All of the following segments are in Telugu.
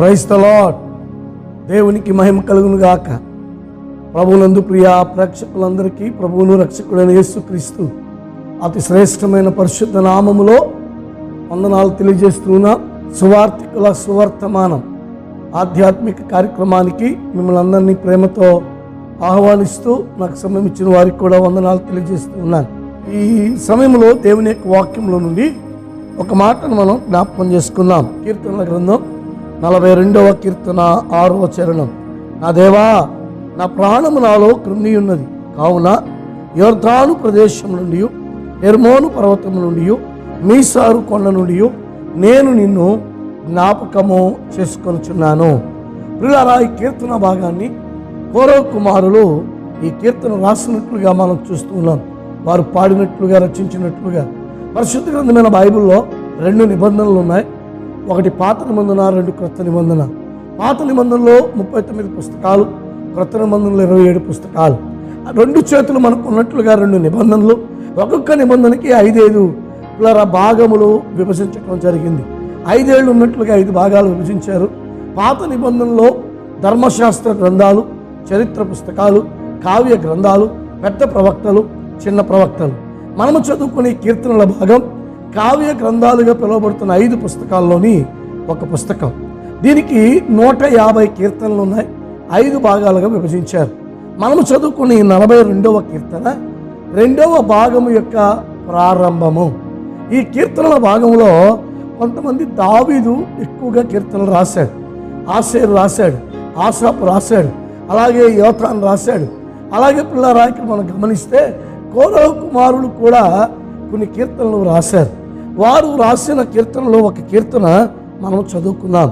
Praise the lord. దేవునికి మహిమ కలుగును గాక. ప్రభువునందు ప్రియ ప్రేక్షకులందరికీ ప్రభువును రక్షకుడైన యేసుక్రీస్తు అతి శ్రేష్టమైన పరిశుద్ధ నామములో వందనాలు తెలియజేస్తున్నా. సువార్తికుల సువర్తమానం ఆధ్యాత్మిక కార్యక్రమానికి మిమ్మల్ని అందరినీ ప్రేమతో ఆహ్వానిస్తూ నాకు సమయం ఇచ్చిన వారికి కూడా వందనాలు తెలియజేస్తూ ఉన్నాను. ఈ సమయంలో దేవుని యొక్క వాక్యంలో నుండి ఒక మాటను మనం జ్ఞాపకం చేసుకుందాం. కీర్తనల గ్రంథం 42వ కీర్తన 6వ చరణం. నా దేవా, నా ప్రాణము నాలో కృంగి ఉన్నది, కావున యొర్దాను ప్రదేశం నుండి, హెర్మోను పర్వతం నుండి, మీసారు కొండ నుండి నేను నిన్ను జ్ఞాపకము చేసుకొనుచున్నాను. ప్రియులారా, ఈ కీర్తన భాగాన్ని కోరవ కుమారులు ఈ కీర్తన రాసినట్లుగా మనం చూస్తూ ఉన్నాం. వారు పాడినట్లుగా, రచించినట్లుగా. పరిశుద్ధ గ్రంథమైన బైబిల్లో 2 నిబంధనలు ఉన్నాయి. ఒకటి పాత నిబంధన, 2 క్రొత్త నిబంధన. పాత నిబంధనలో 39 పుస్తకాలు, క్రొత్త నిబంధనలో 27 పుస్తకాలు. 2 చేతులు మనకు ఉన్నట్లుగా 2 నిబంధనలు. ఒక్కొక్క నిబంధనకి 5 భాగములు విభజించడం జరిగింది. 5 ఏళ్ళు ఉన్నట్లుగా 5 భాగాలు విభజించారు. పాత నిబంధనలో ధర్మశాస్త్ర గ్రంథాలు, చరిత్ర పుస్తకాలు, కావ్య గ్రంథాలు, పెద్ద ప్రవక్తలు, చిన్న ప్రవక్తలు. మనము చదువుకునే కీర్తనల భాగం కావ్య గ్రంథాలుగా పిలువబడుతున్న 5 పుస్తకాల్లోని ఒక పుస్తకం. దీనికి 150 కీర్తనలు ఉన్నాయి. 5 భాగాలుగా విభజించారు. మనము చదువుకునే 42వ కీర్తన 2వ భాగము యొక్క ప్రారంభము. ఈ కీర్తనల భాగంలో కొంతమంది దావీదు ఎక్కువగా కీర్తనలు రాశాడు. ఆసేరు రాశాడు, ఆసాపు రాశాడు, అలాగే యోతాను రాశాడు. అలాగే పిల్లరా, ఇక్కడ మనం గమనిస్తే కోరవ కుమారులు కూడా కొన్ని కీర్తనలు రాశారు. వారు రాసిన కీర్తనలో ఒక కీర్తన మనం చదువుకున్నాం.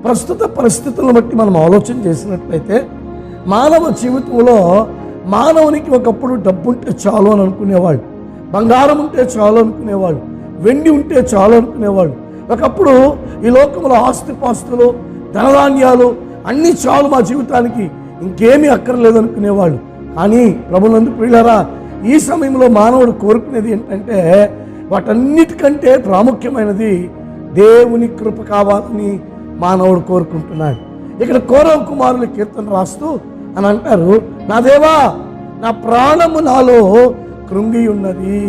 ప్రస్తుత పరిస్థితులను బట్టి మనం ఆలోచన చేసినట్లయితే మానవ జీవితంలో మానవునికి ఒకప్పుడు డబ్బు ఉంటే చాలు అని అనుకునేవాళ్ళు, బంగారం ఉంటే చాలు అనుకునేవాళ్ళు, వెండి ఉంటే చాలు అనుకునేవాళ్ళు. ఒకప్పుడు ఈ లోకంలో ఆస్తిపాస్తులు, ధనధాన్యాలు అన్నీ చాలు మా జీవితానికి, ఇంకేమీ అక్కర్లేదు అనుకునేవాళ్ళు. కానీ ప్రభునందు ప్రియులారా, ఈ సమయంలో మానవుడు కోరుకునేది ఏంటంటే వాటన్నిటికంటే ప్రాముఖ్యమైనది దేవుని కృప కావాలని మానవుడు కోరుకుంటున్నాడు. ఇక్కడ కోరవ కుమారుల కీర్తన రాస్తూ అని అంటారు, నా దేవా, నా ప్రాణము నాలో కృంగి ఉన్నది.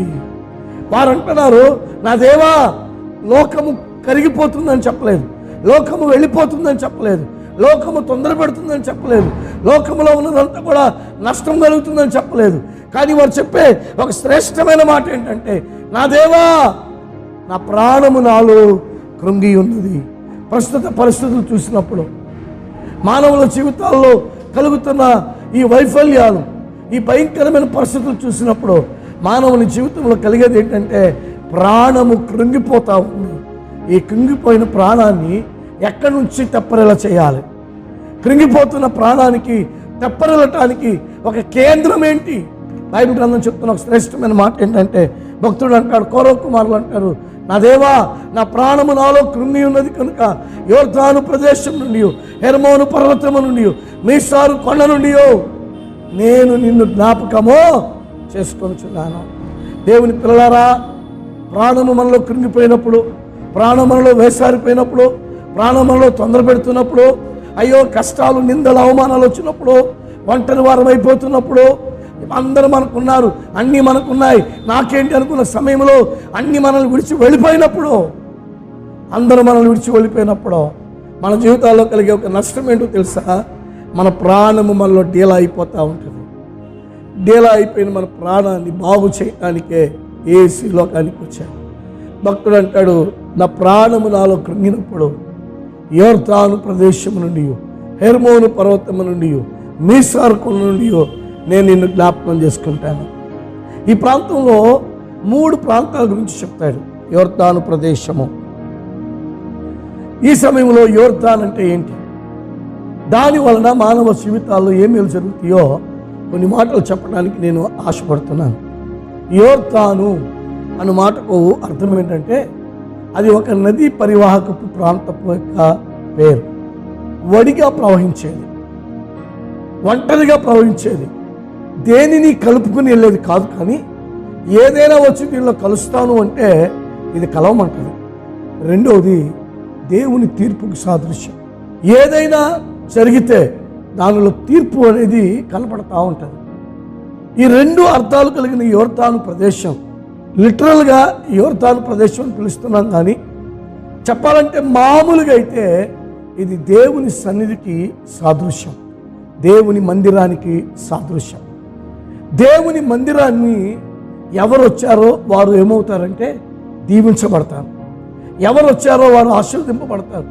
వారు అంటున్నారు, నా దేవా, లోకము కరిగిపోతుందని చెప్పలేదు, లోకము వెళ్ళిపోతుందని చెప్పలేదు, లోకము తొందర పెడుతుందని చెప్పలేదు, లోకములో ఉన్నదంతా కూడా నష్టం కలుగుతుందని చెప్పలేదు. కానీ వారు చెప్పే ఒక శ్రేష్టమైన మాట ఏంటంటే, నా దేవా, నా ప్రాణము నాలో కృంగి ఉన్నది. ప్రస్తుత పరిస్థితులు చూసినప్పుడు, మానవుల జీవితాల్లో కలుగుతున్న ఈ వైఫల్యాలు, ఈ భయంకరమైన పరిస్థితులు చూసినప్పుడు మానవుని జీవితంలో కలిగేది ఏంటంటే ప్రాణము కృంగిపోతూ ఉంది. ఈ కృంగిపోయిన ప్రాణాన్ని ఎక్కడి నుంచి తెప్పరిలా చేయాలి? కృంగిపోతున్న ప్రాణానికి తెప్పరిల్లటానికి ఒక కేంద్రం ఏంటి? బైబిల్ గ్రంథం చెప్తున్న ఒక శ్రేష్టమైన మాట ఏంటంటే, భక్తుడు అంటాడు, కోరవ కుమారులు అంటారు, నా దేవా, నా ప్రాణము నాలో కృంగి ఉన్నది కనుక యొర్దాను ప్రదేశం నుండి, హెర్మోను పర్వతము నుండి, మీసారు కొండ నుండి నేను నిన్ను జ్ఞాపకము చేసుకొనుచున్నాను. దేవుని పిల్లలారా, ప్రాణము మనలో కృంగిపోయినప్పుడు, ప్రాణం మనలో వేసారిపోయినప్పుడు, ప్రాణం మనలో తొందర పెడుతున్నప్పుడు, అయ్యో కష్టాలు, నిందలు, అవమానాలు వచ్చినప్పుడు, ఒంటరి వారం అయిపోతున్నప్పుడు, అందరూ మనకున్నారు, అన్నీ మనకున్నాయి, నాకేంటి అనుకున్న సమయంలో అన్నీ మనల్ని విడిచి వెళ్ళిపోయినప్పుడు, అందరూ మనల్ని విడిచి వెళ్ళిపోయినప్పుడు మన జీవితాల్లో కలిగే ఒక నష్టం ఏంటో తెలుసా? మన ప్రాణము మనలో డీలా అయిపోతూ ఉంటుంది. డీలా అయిపోయిన మన ప్రాణాన్ని బాగు చేయడానికే యేసు లోకానికి వచ్చాడు. భక్తుడు అంటాడు, నా ప్రాణము నాలో కృంగినప్పుడు యొర్దాను ప్రదేశము నుండి, హెర్మోను పర్వతము నుండి, మీసారు కొండ నుండి నేను నిన్ను జ్ఞాపకం చేసుకుంటాను. ఈ ప్రాంతంలో 3 ప్రాంతాల గురించి చెప్తాడు. యొర్దాను ప్రదేశము. ఈ సమయంలో యొర్దాన్ అంటే ఏంటి, దాని వలన మానవ జీవితాల్లో ఏమేమి జరుగుతాయో కొన్ని మాటలు చెప్పడానికి నేను ఆశపడుతున్నాను. యొర్దాను అన్న మాటకు అర్థం ఏంటంటే, అది ఒక నదీ పరివాహకపు ప్రాంతపు యొక్క పేరు. వడిగా ప్రవహించేది, ఒంటరిగా ప్రవహించేది, దేనిని కలుపుకుని వెళ్ళేది కాదు. కానీ ఏదైనా వచ్చి దీనిలో కలుస్తాను అంటే ఇది కలవమంటది. రెండవది దేవుని తీర్పుకు సాదృశ్యం. ఏదైనా జరిగితే దానిలో తీర్పు అనేది కనపడతా ఉంటుంది. ఈ రెండు అర్థాలు కలిగిన యోర్దాను ప్రదేశం, లిటరల్గా యోర్దాను ప్రదేశం అని పిలుస్తున్నాం, కానీ చెప్పాలంటే మామూలుగా అయితే ఇది దేవుని సన్నిధికి సాదృశ్యం, దేవుని మందిరానికి సాదృశ్యం. దేవుని మందిరాన్ని ఎవరు వచ్చారో వారు ఏమవుతారంటే దీవించబడతారు, ఎవరు వచ్చారో వారు ఆశీర్వదింపబడతారు,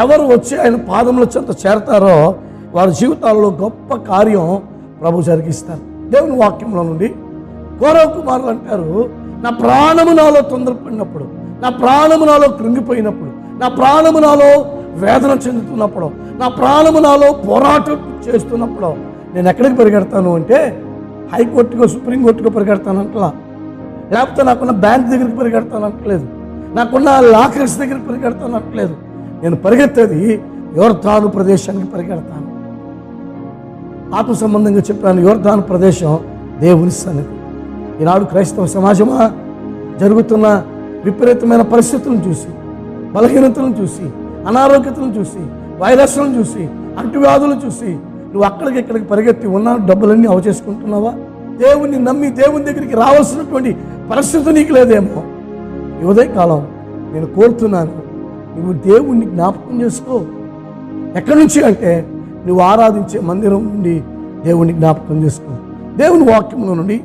ఎవరు వచ్చి ఆయన పాదముల చెంత చేరతారో వారి జీవితాల్లో గొప్ప కార్యం ప్రభు జరిగిస్తారు. దేవుని వాక్యంలో నుండి కోరవ కుమారులు అంటారు, నా ప్రాణము నాలో తొందరపడినప్పుడు, నా ప్రాణము నాలో కృంగిపోయినప్పుడు, నా ప్రాణము నాలో వేదన చెందుతున్నప్పుడు, నా ప్రాణము నాలో పోరాటం చేస్తున్నప్పుడు నేను ఎక్కడికి పరిగెడతాను అంటే హైకోర్టుకో సుప్రీంకోర్టుకో పరిగెడతాను అంటలా, లేకపోతే నాకున్న బ్యాంక్ దగ్గరికి పరిగెడతాను అంటలేదు, నాకున్న లాకర్స్ దగ్గరికి పరిగెడతాను అంటలేదు. నేను పరిగెత్తేది యోర్దాను ప్రదేశానికి పరిగెడతాను. ఆత్మ సంబంధంగా చెప్పాను, యోర్దాను ప్రదేశం దేవుని సన్నిధి. ఈనాడు క్రైస్తవ సమాజమా జరుగుతున్న విపరీతమైన పరిస్థితులను చూసి, బలహీనతలను చూసి, అనారోగ్యతలను చూసి, వైరస్లను చూసి, అంటువ్యాధులను చూసి నువ్వు అక్కడికి ఇక్కడికి పరిగెత్తి ఉన్న డబ్బులన్నీ అవచేసుకుంటున్నావా? దేవుణ్ణి నమ్మి దేవుని దగ్గరికి రావాల్సినటువంటి పరిస్థితి నీకు లేదేమో. ఈ ఉదయకాలం నేను కోరుతున్నాను, నువ్వు దేవుణ్ణి జ్ఞాపకం చేసుకో. ఎక్కడి నుంచి అంటే నువ్వు ఆరాధించే మందిరం నుండి దేవుణ్ణి జ్ఞాపకం చేసుకో. దేవుని వాక్యంలో నుండి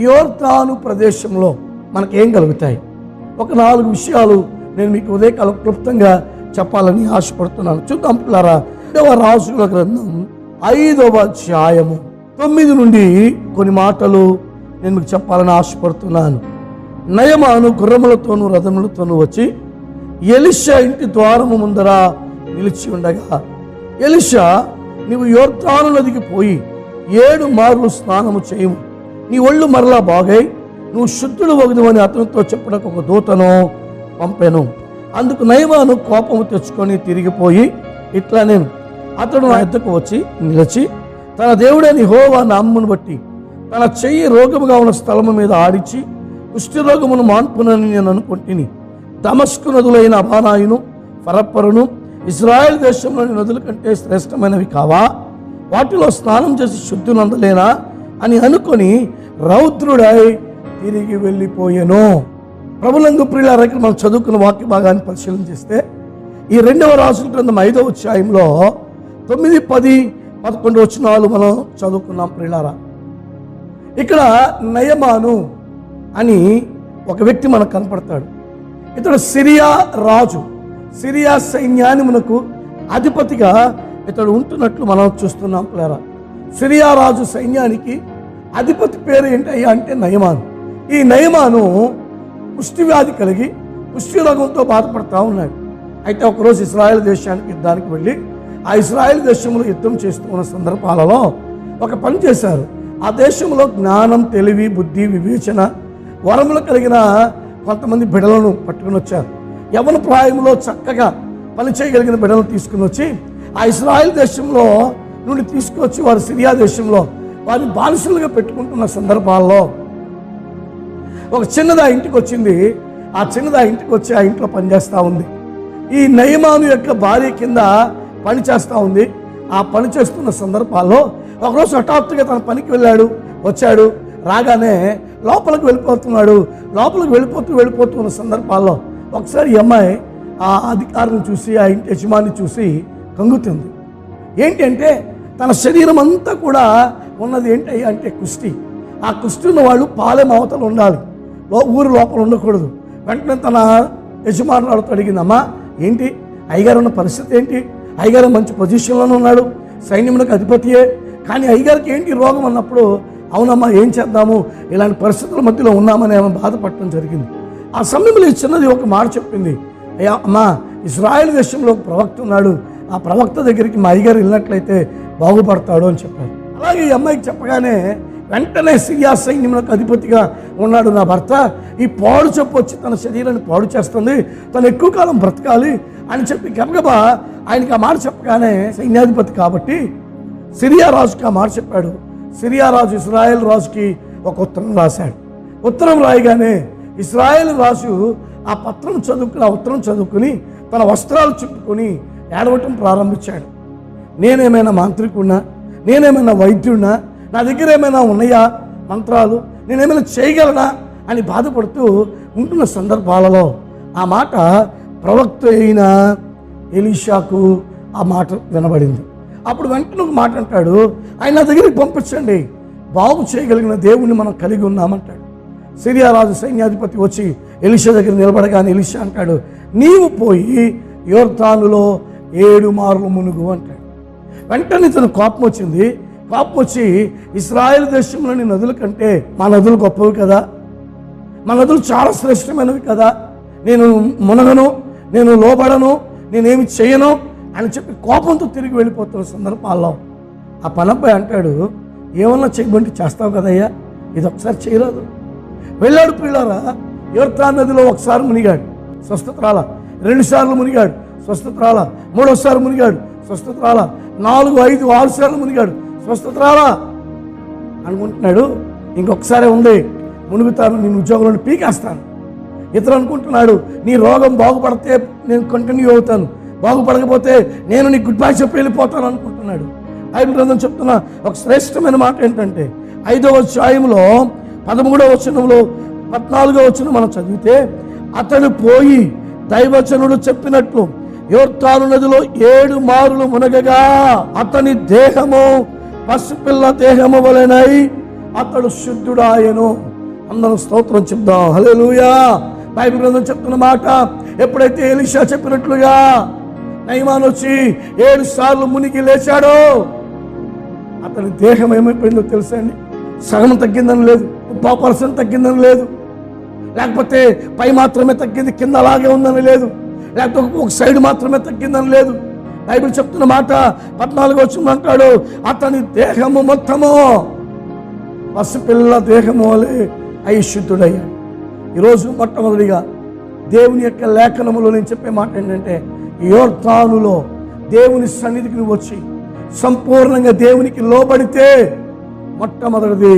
యోర్దాను ప్రదేశంలో మనకేం కలుగుతాయి? ఒక 4 విషయాలు నేను మీకు ఉదయకాలం క్లుప్తంగా చెప్పాలని ఆశపడుతున్నాను. చూద్దాం పిల్లారా. 5వ రాజుల గ్రంథం 5వ అధ్యాయము 9 నుండి కొన్ని మాటలు నేను మీకు చెప్పాలని ఆశపడుతున్నాను. నయమాను గుర్రములతోనూ రథములతోనూ వచ్చి ఎలీషా ఇంటి ద్వారము ముందర నిలిచి ఉండగా, ఎలీషా, నీవు యోర్దాను నదికి పోయి 7 మార్లు స్నానము చేయము, నీ ఒళ్ళు మరలా బాగై నువ్వు శుద్ధుడు వగుదువని అతనితో చెప్పడానికి ఒక దూతను పంపాను. అందుకు నయమాను కోపము తెచ్చుకొని తిరిగిపోయి ఇట్లా నేను అతడు నా ఎద్దకు వచ్చి నిలిచి తన దేవుడైన యెహోవా నామమును బట్టి తన చెయ్యి రోగముగా ఉన్న స్థలము మీద ఆడిచి కుష్ఠరోగమును మాన్పునని నేను అనుకుంటుని. దమస్కు నదులైన అబానాయును ఫరప్పరును ఇజ్రాయెల్ దేశంలోని నదుల కంటే శ్రేష్టమైనవి కావా? వాటిలో స్నానం చేసి శుద్ధునందలేనా అని అనుకొని రౌద్రుడై తిరిగి వెళ్ళిపోయాను. ప్రభునందు ప్రియులారా, మనం చదువుకున్న వాక్య భాగాన్ని పరిశీలన చేస్తే ఈ 2వ రాజుల గ్రంథం 5వ అధ్యాయంలో 9, 10, 11 వచనాలు మనం చదువుకున్నాం ప్రియులారా. ఇక్కడ నయమాను అని ఒక వ్యక్తి మనకు కనపడతాడు. ఇతడు సిరియా రాజు, సిరియా సైన్యానిమునకు అధిపతిగా ఇతడు ఉంటున్నట్లు మనం చూస్తున్నాం ప్రియులారా. సిరియా రాజు సైన్యానికి అధిపతి పేరు ఏంటయ్యా అంటే నయమాను. ఈ నయమాను కుష్ఠవ్యాధి కలిగి కుష్ఠరోగంతో బాధపడతా ఉన్నాడు. అయితే ఒకరోజు ఇశ్రాయేల్ దేశానికి యుద్ధానికి వెళ్ళి ఆ ఇశ్రాయేల్ దేశంలో యుద్ధం చేస్తూ ఉన్న సందర్భాలలో ఒక పని చేశారు. ఆ దేశంలో జ్ఞానం, తెలివి, బుద్ధి, వివేచన, వరములు కలిగిన కొంతమంది బిడ్డలను పట్టుకుని వచ్చారు. యవ్వన ప్రాయంలో చక్కగా పని చేయగలిగిన బిడ్డలను తీసుకుని వచ్చి ఆ ఇశ్రాయేల్ దేశంలో నుండి తీసుకువచ్చి వారు సిరియా దేశంలో వారిని బానిసలుగా పెట్టుకుంటున్న సందర్భాల్లో ఒక చిన్నది ఆ ఇంటికి వచ్చింది. ఆ చిన్నది ఆ ఇంటికి వచ్చి ఆ ఇంట్లో పనిచేస్తూ ఉంది. ఈ నయమాను యొక్క భార్య కింద పని చేస్తూ ఉంది. ఆ పని చేస్తున్న సందర్భాల్లో ఒకరోజు హఠాత్తుగా తన పనికి వచ్చాడు. రాగానే లోపలికి వెళ్ళిపోతున్నాడు. లోపలికి వెళ్ళిపోతూ ఉన్న సందర్భాల్లో ఒకసారి ఈ అమ్మాయి ఆ అధికారిని చూసి, ఆ ఇంటి యజమాని చూసి కంగుతుంది. ఏంటి అంటే తన శరీరం అంతా కూడా ఉన్నది ఏంటి అంటే కుష్టి. ఆ కుష్టి ఉన్న వాళ్ళు పాలెం అవతలు ఉండాలి, ఊరు లోపల ఉండకూడదు. వెంటనే తన యజమానులతో అడిగిందమ్మా, ఏంటి అయ్యగారు ఉన్న పరిస్థితి ఏంటి? అయ్యగారు మంచి పొజిషన్లోనే ఉన్నాడు, సైన్యములకు అధిపతియే, కానీ అయ్యగారికి ఏంటి రోగం అన్నప్పుడు, అవునమ్మా ఏం చేద్దాము, ఇలాంటి పరిస్థితుల మధ్యలో ఉన్నామని ఆమె బాధపడటం జరిగింది. ఆ సమయంలో ఈ చిన్నది ఒక మాట చెప్పింది, అయ్యా అమ్మా, ఇశ్రాయేల్ దేశంలో ఒక ప్రవక్త ఉన్నాడు, ఆ ప్రవక్త దగ్గరికి మా అయ్యగారు వెళ్ళినట్లయితే బాగుపడతాడు అని చెప్పారు. అలాగే ఈ అమ్మాయికి చెప్పగానే వెంటనే సిరియా సైన్యములకు అధిపతిగా ఉన్నాడు నా భర్త, ఈ పాడు చెప్పు వచ్చి తన శరీరాన్ని పాడు చేస్తుంది, తను ఎక్కువ కాలం బ్రతకాలి అని చెప్పి గబగబా ఆయనకి ఆ మాట చెప్పగానే సైన్యాధిపతి కాబట్టి సిరియా రాజుకి ఆ మాట చెప్పాడు. సిరియా రాజు ఇశ్రాయేల్ రాజుకి ఒక ఉత్తరం రాశాడు. ఉత్తరం రాయగానే ఇశ్రాయేల్ రాజు ఆ ఉత్తరం చదువుకుని తన వస్త్రాలు చుట్టుకొని ఏడవటం ప్రారంభించాడు. నేనేమైనా మాంత్రికుడినా, నేనేమైనా వైద్యుడినా, నా దగ్గర ఏమైనా ఉన్నాయా మంత్రాలు, నేనేమైనా చేయగలనా అని బాధపడుతూ ఉంటున్న సందర్భాలలో ఆ మాట ప్రవక్త అయిన ఎలీషాకు ఆ మాట వినబడింది. అప్పుడు వెంటనే ఒక మాట అంటాడు, ఆయన నా దగ్గరికి పంపించండి, బాగు చేయగలిగిన దేవుణ్ణి మనం కలిగి ఉన్నామంటాడు. సిరియా రాజు సైన్యాధిపతి వచ్చి ఎలీషా దగ్గర నిలబడగానే ఎలీషా అంటాడు, నీవు పోయి యోర్దానులో 7 మార్లు మునుగు అంటాడు. వెంటనే తన కోపం వచ్చింది. కోపం వచ్చి, ఇశ్రాయేల్ దేశంలోని నదుల కంటే మా నదులు గొప్పవి కదా, మా నదులు చాలా శ్రేష్టమైనవి కదా, నేను మునగను, నేను లోబడను, నేనేమి చేయను అని చెప్పి కోపంతో తిరిగి వెళ్ళిపోతున్న సందర్భాల్లో ఆ పనబ్బాయి అంటాడు, ఏమన్నా చేయమంటే చేస్తావు కదయ్యా, ఇది ఒకసారి చేయరాదు. వెళ్ళాడు. పిల్లారా, యోర్దాను నదిలో ఒకసారి మునిగాడు, స్వస్థత రాల. 2 సార్లు మునిగాడు, స్వస్థత రాల. 3వసారి మునిగాడు, స్వస్థత రాల. 4, 5, 6 సార్లు మునిగాడు, స్వస్థత రాలా. అనుకుంటున్నాడు, ఇంకొకసారి ఉంది, మునుగుతాను, నేను ఉద్యోగంలో పీకేస్తాను. ఇతరు అనుకుంటున్నాడు, నీ రోగం బాగుపడితే నేను కంటిన్యూ అవుతాను, బాగుపడకపోతే నేను నీ గుడ్ బై చెప్పి వెళ్ళిపోతాను అనుకుంటున్నాడు. బైబిల్ గ్రంథం చెప్తున్న ఒక శ్రేష్టమైన మాట ఏంటంటే 5వ అధ్యాయంలో 13వ వచనంలో 14వ వచనం మనం చదివితే, అతడు పోయి దైవజనుడు చెప్పినట్లు యోర్దాను నదిలో 7 మారులు మునగగా అతని దేహము పసిపిల్ల దేహము వలెనై అతడు శుద్ధుడాయను. అందరం స్తోత్రం చెప్దాం, హల్లెలూయా. బైబిల్ గ్రంథం చెప్తున్న మాట, ఎప్పుడైతే ఎలీషా చెప్పినట్లుగా నయమాన్ వచ్చి 7 సార్లు మునిగి లేచాడో అతని దేహం ఏమైపోయిందో తెలుసా అండి? సగం తగ్గిందని లేదు, 50% తగ్గిందని లేదు, లేకపోతే పై మాత్రమే తగ్గింది, కింద అలాగే ఉందని లేదు, లేకపోతే ఒక సైడ్ మాత్రమే తగ్గిందని లేదు. బైబిల్ చెప్తున్న మాట 14వ వచనం అంటాడు, అతని దేహము మొత్తము పసిపిల్ల దేహము వలె ఐశుద్ధుడయ్యాడు. ఈరోజు మొట్టమొదటిగా దేవుని యొక్క లేఖనములో నేను చెప్పే మాట ఏంటంటే, యోర్దానులో దేవుని సన్నిధికి నువ్వు వచ్చి సంపూర్ణంగా దేవునికి లోబడితే మొట్టమొదటిది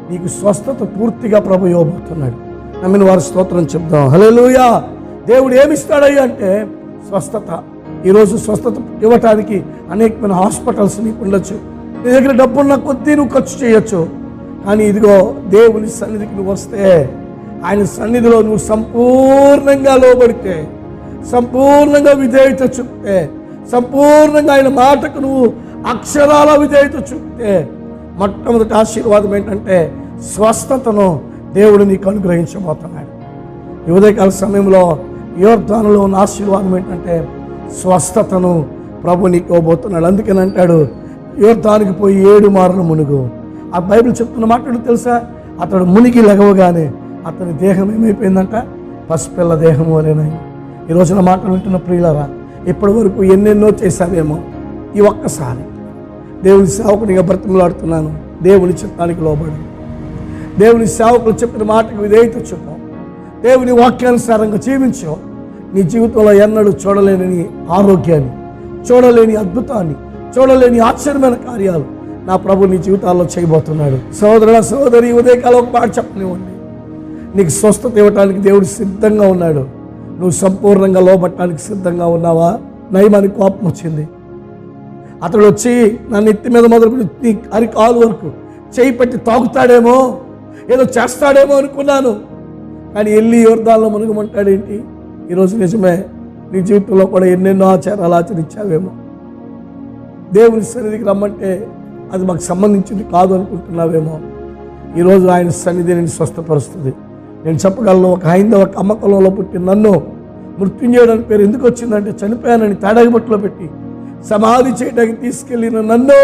నీకు స్వస్థత పూర్తిగా ప్రభు ఇవ్వబోతున్నాడు. నమ్మిన వారి స్తోత్రం చెప్దాం, హల్లెలూయా. దేవుడు ఏమిస్తాడయ్యా అంటే స్వస్థత. ఈరోజు స్వస్థత ఇవ్వటానికి అనేకమైన హాస్పిటల్స్ నీకు ఉండొచ్చు, నీ దగ్గర డబ్బున్న కొద్దీ నువ్వు ఖర్చు చేయొచ్చు. కానీ ఇదిగో దేవుని సన్నిధికి నువ్వు వస్తే, ఆయన సన్నిధిలో నువ్వు సంపూర్ణంగా లోబడితే, సంపూర్ణంగా విధేయత చూపితే, సంపూర్ణంగా ఆయన మాటకు నువ్వు అక్షరాల విధేయత చూపితే మొట్టమొదటి ఆశీర్వాదం ఏంటంటే స్వస్థతను దేవుడు నీకు అనుగ్రహించబోతున్నాడు. ఈ ఉదయకాల సమయంలో యోర్దానులో ఉన్న ఆశీర్వాదం ఏంటంటే స్వస్థతను ప్రభు నీకు ఇవ్వబోతున్నాడు. అందుకని అంటాడు, యోర్దానికి పోయి 7 మార్లు మునుగు. ఆ బైబిల్ చెప్తున్న మాట తెలుసా? అతడు మునిగి లెగవగానే అతని దేహం ఏమైపోయిందంట? పసిపిల్ల దేహము అనేనాయి. ఈ రోజున మాటలు వింటున్న ప్రియులారా, ఇప్పటి వరకు ఎన్నెన్నో చేశావేమో, ఈ ఒక్కసారి దేవుని సేవకునిగా బ్రతిమలాడుతున్నాను, దేవుని చిత్తానికి లోబడి, దేవుని సేవకులు చెప్పిన మాటకు విధేయత చూపు, దేవుని వాక్యానుసారంగా జీవించు. నీ జీవితంలో ఎన్నడూ చూడలేని ఆరోగ్యాన్ని, చూడలేని అద్భుతాన్ని, చూడలేని ఆశ్చర్యమైన కార్యాలు నా ప్రభు నీ జీవితాల్లో చేయబోతున్నాడు. సోదరుల సోదరి, ఉదయకాలం ఒక మాట చెప్పనివ్వండి, నీకు స్వస్థత ఇవ్వటానికి దేవుడు సిద్ధంగా ఉన్నాడు. నువ్వు సంపూర్ణంగా లోబట్టడానికి సిద్ధంగా ఉన్నావా? నయమానికి కోపం వచ్చింది. అతడు వచ్చి నా నెత్తి మీద మొదలుకొని నీ అరికాలు వరకు చేయి పెట్టి తాగుతాడేమో, ఏదో చేస్తాడేమో అనుకున్నాను. కానీ వెళ్ళి యోర్దానులో మునగమంటాడేంటి? ఈరోజు నిజమే, నీ జీవితంలో కూడా ఎన్నెన్నో ఆచారాలు ఆచరించావేమో. దేవుని సన్నిధికి రమ్మంటే అది మాకు సంబంధించింది కాదు అనుకుంటున్నావేమో. ఈరోజు ఆయన సన్నిధి నేను స్వస్థపరుస్తుంది. నేను చెప్పగలను, ఒక హైందవ కమ్మకంలో పుట్టిన నన్ను మృత్యుంజయుడు అని పేరు ఎందుకు వచ్చిందంటే, చనిపోయానని తాడాగిబొట్టులో పెట్టి సమాధి చేయడానికి తీసుకెళ్ళిన నన్ను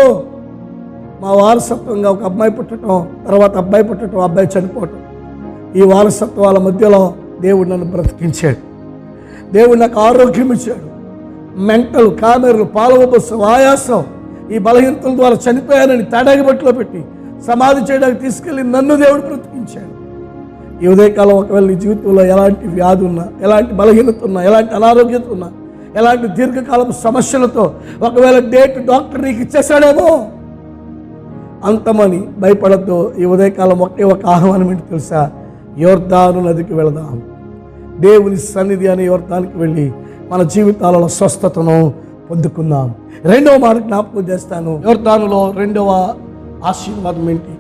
మా వారసత్వంగా ఒక అమ్మాయి పుట్టడం, తర్వాత అబ్బాయి పుట్టడం, అబ్బాయి చనిపోవటం, ఈ వారసత్వాల మధ్యలో దేవుడు నన్ను బ్రతికించాడు. దేవుడు నాకు ఆరోగ్యం ఇచ్చాడు. మెంటల్, కామెరలు, పాలవబస్సు, ఆయాసం, ఈ బలహీనతల ద్వారా చనిపోయానని తాడాగిబొట్టులో పెట్టి సమాధి చేయడానికి తీసుకెళ్ళి నన్ను దేవుడు బ్రతికించాడు. ఈ ఉదయకాలం ఒకవేళ నీ జీవితంలో ఎలాంటి వ్యాధి ఉన్నా, ఎలాంటి బలహీనత ఉన్నా, ఎలాంటి అనారోగ్యత ఉన్నా, ఎలాంటి దీర్ఘకాలం సమస్యలతో ఒకవేళ డాక్టర్ నీకు ఇచ్చేసాడేమో, అంతమని భయపడద్దు. ఈ ఉదయకాలం ఒకే ఒక ఆహ్వానం ఏంటి తెలుసా? యోర్దాను నదికి వెళదాం. దేవుని సన్నిధి అనే యోర్దానికి వెళ్ళి మన జీవితాలలో స్వస్థతను పొందుకుందాం. రెండవ మాట జ్ఞాపకం చేస్తాను. యోర్దానులో రెండవ ఆశీర్వాదం ఏంటి?